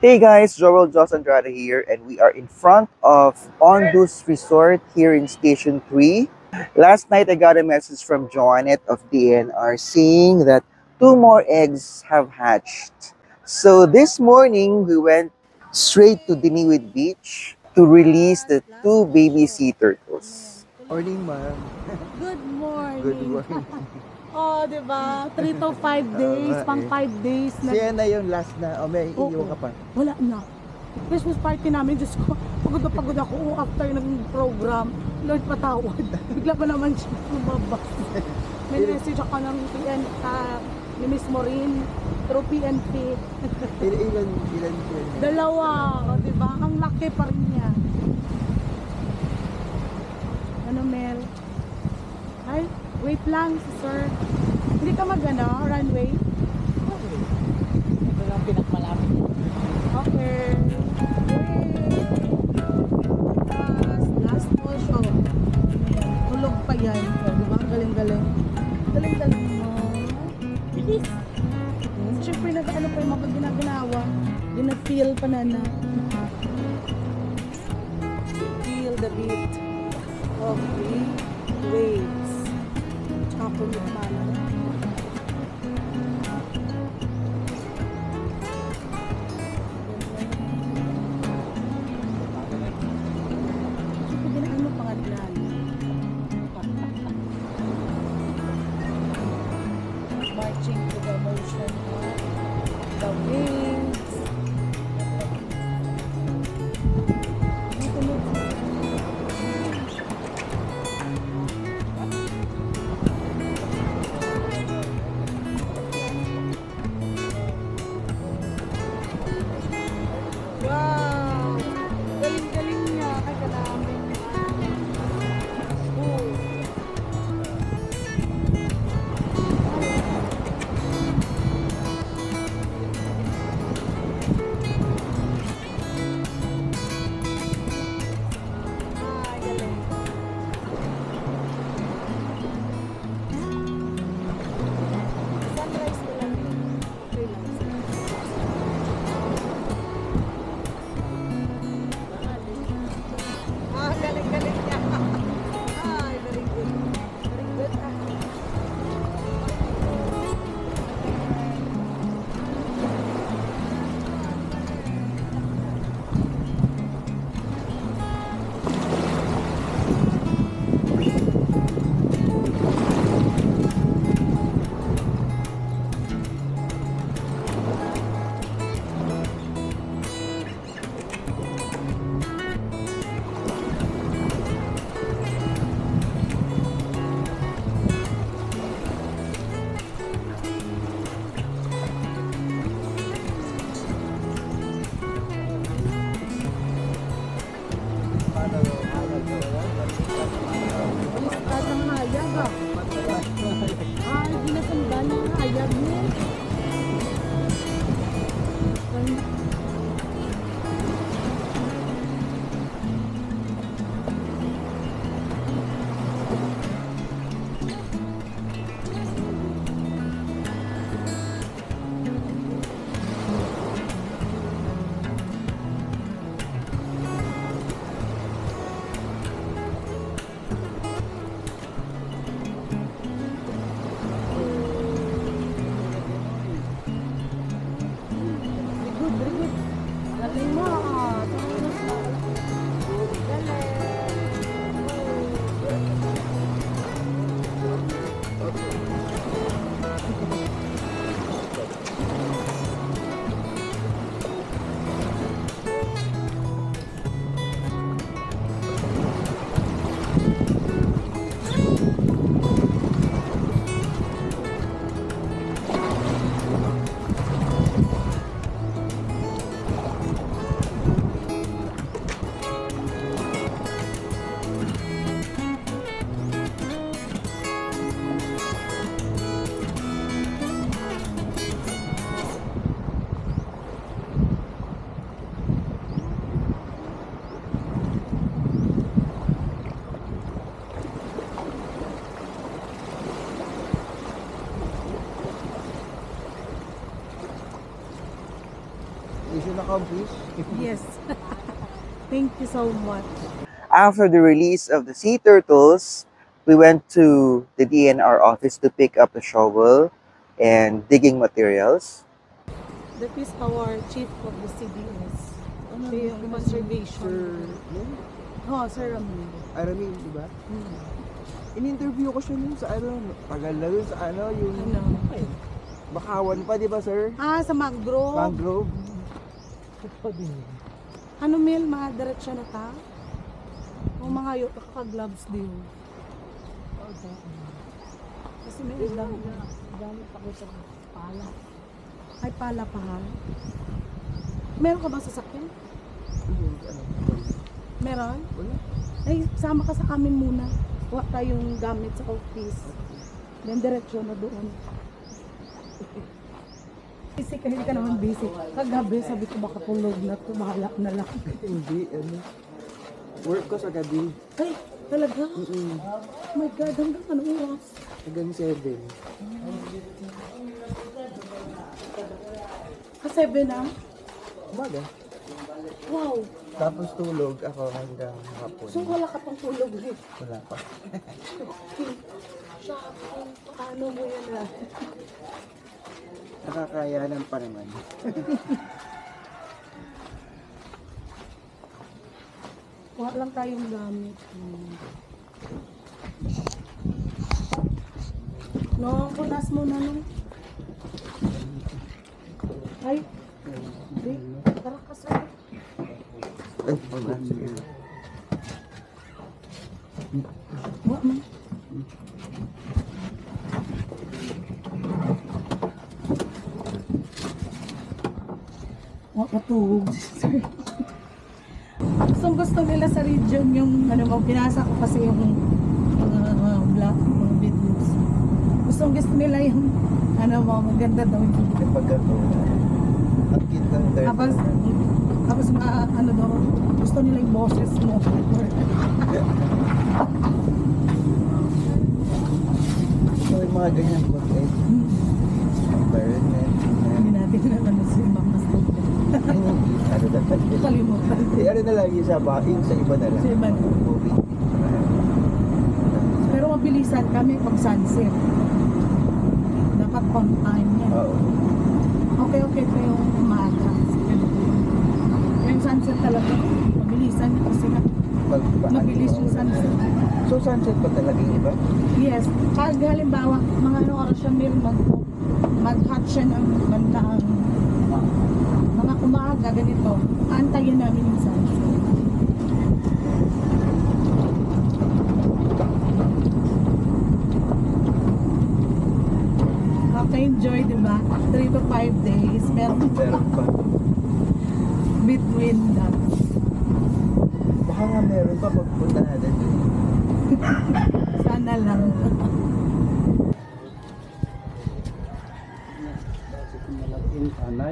Hey guys, Joel Jos Andrade here, and we are in front of Ondus Resort here in Station 3. Last night I got a message from Joanette of DNR saying that two more eggs have hatched. So this morning we went straight to Diniwid Beach to release the two baby sea turtles. Morning, ma'am. Good morning. Good morning. Oh, di ba? 3 to 5 days, pang 5 days na. Siya na yung last na, may Oo. iiwan ka pa. Wala na. Christmas party namin, Diyos ko, pagod na pagod ako after ng program. Lord, patawad. Bigla pa naman siya lumabas. May message ako ng ni Miss Maureen through PNP. Ilan? Dalawa, o, di ba? Ang laki pa rin niya. Ano, Mel? Ay, wait lang, sir. Hindi ka runway? Okay. Ito lang pinakmalapit. Okay. Last fall show. Ayan, tulog pa yan. O, diba? Ang galing-galing. Galing-galing mo. Bilis. Siyempre, nag-ano pa yung mga ginagawa. Gina-feel pa na. Feel the beat of the waves. Tsaka pulit mana. Marching to the motion of the wings. Wow! Galing-galing niya. Ay, kadami. Oh. Galing-galing niya. Ay, very good. Very good. Listad ng hayag ah. Ay, ginasandal ng hayag niya. accomplish. Yes. Thank you so much. After the release of the sea turtles, we went to the DNR office to pick up the shovel and digging materials. That is our chief of the CDS. Siya yung conservation. Oh, Sir Ramon. Aramin, di ba? In-interview ko siya nun sa ano, tagal na dun sa ano, yung Ano? Bakawan pa, di ba, sir? Ah, sa mangrove. Mangrove. Ito din yun. Ano, Mel? Mga diretsyo na ta? O mga yung kakagloves din. Kasi may ilang. Gamit ako sa pala. Ay, pala pa ha? Meron ka ba sasakyan? Ano? Meron? Wala. Ay, sama ka sa amin muna. Kuha tayong gamit sa office. Then, diretsyo na doon. Busy ka, hindi ka naman busy. Kagabi, sabi ko baka tulog na to, bahala na lang. Hindi, ano. Work ko sa gabi. Ay, talaga? Oh my God, hanggang anong oras? Hanggang 7. Ka 7 na? Umaga. Wow! Tapos tulog ako hanggang hapon. So wala ka pang tulog eh. Wala pa. Shocking. Paano mo yun ah? Nakakayanan pa naman. Kuha lang tayong gamit. No, punas mo na no. Ay. Di, tara ka sir. Ay, wala. Sige. Kuha man. Kuha katulog. Sir. Gusto nila sa region yung ano mo, pinasa ko kasi yung black, mga videos. Gusto nila yung ano mo, maganda daw yung Kapag ako, ang cute ng turtle. tapos ano daw, gusto nila yung boses mo. So, yung mga ganyan content. Environment. Hindi natin na ano si Mama Stone. Ano dapat? Kalimutan. Ano na lang yung sa baing, sa iba na lang. Sa iba na. Movie. Pero mabilisan kami pag sunset. Dapat on time yan. Oo. Okay pa yung umaga. Yung sunset talaga, mabilisan kasi nga mabilis yung sunset. So, sunset pa talaga yung iba? Yes. Pag halimbawa, mga ano oras siya meron mag-hot siya ng bandang mga umaga, ganito. Antayin namin yung sunset. Okay, enjoy, di ba? 3 to 5 days. Meron Meron pa. between that. Baka nga meron pa pagpunta natin. Sana lang.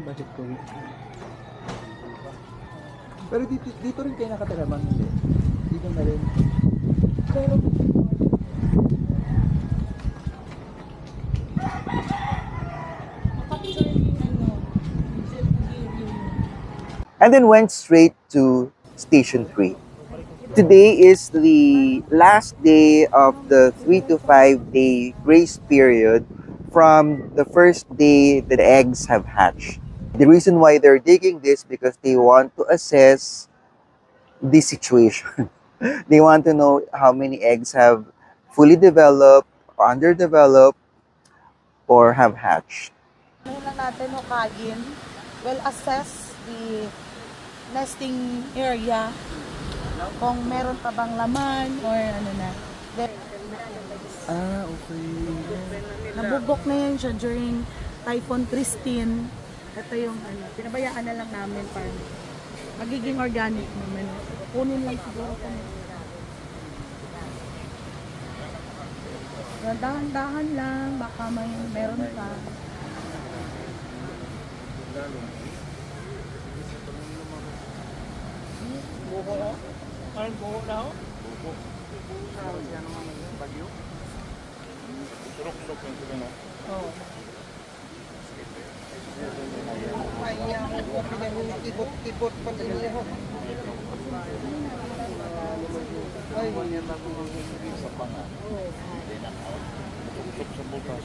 Bakit kung... Pero dito rin kayo nakatira, ma'am, hindi? Dito na rin. Pero, And then went straight to Station 3. Today is the last day of the 3 to 5 day grace period from the first day that eggs have hatched. The reason why they're digging this because they want to assess the situation. They want to know how many eggs have fully developed, or underdeveloped, or have hatched. ano lang natin hukayin, well assess the nesting area kung meron pa bang laman or ano na. Then, Ah, okay. nabubok na yan siya during Typhoon Christine. Ito yung ano, pinabayaan na lang namin para magiging organic naman. Kunin lang siguro kami. Dahan-dahan lang, baka meron pa. Oh. Ipot-ipot pati niya. Ay, sa panga. Sa bukas.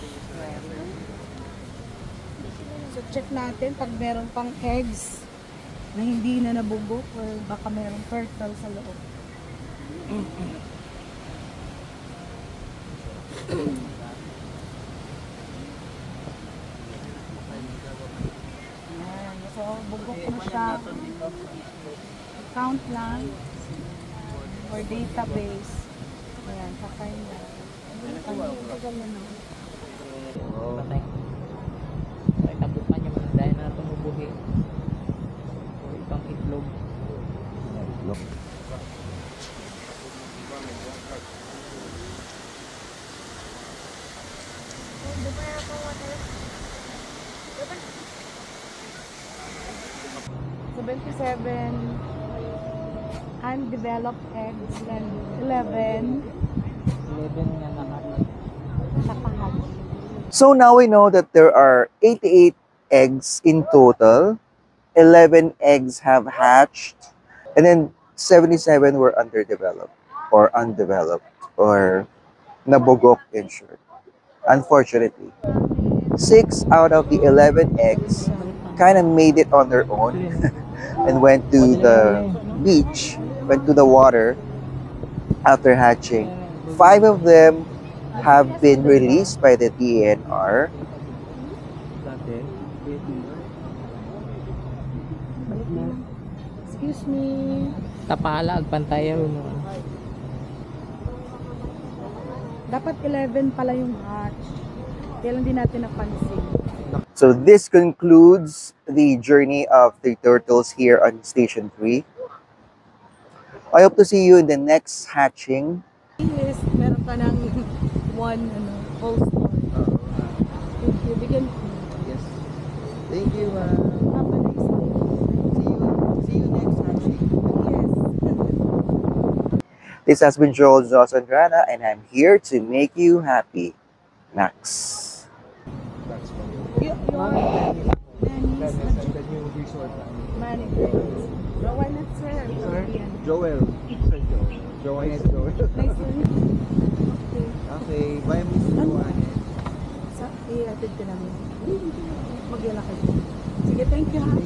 So check natin pag meron pang eggs na hindi na nabugok or baka merong turtle sa loob. Ayan. So bugok na siya. Count lang for database. Ayan, kakay na. Tagal na no. Patay. Ay, tabukan niya man dahil na tumubuhi. O itong itlog. So 27 undeveloped eggs and 11 11 nga nakahatch. nakahatch. So now we know that there are 88 eggs in total. 11 eggs have hatched. And then 77 were underdeveloped or undeveloped or nabugok in short. Unfortunately, 6 out of the 11 eggs kind of made it on their own and went to the beach, went to the water after hatching. 5 of them have been released by the DNR. Excuse me. Tapala, agpantayaw mo. Dapat 11 pala yung hatch. Kaya lang din natin napansin. So this concludes the journey of the turtles here on Station 3. I hope to see you in the next hatching. Yes, meron ka ng one whole store. Thank you. Bigyan mo. Yes. Thank you, ma'am. Have a nice day. See you next hatching. Yes. This has been Joel Zosandrana, and I'm here to make you happy. Max. You are Manny's The new resort. manager. So why not sir? Yan. Joel. Sir Joel. Joel. Joel. Nice to meet you. Okay. Okay, bye Miss Joanne. Sa i-atid ka namin. Magyala kayo. Sige, thank you ha.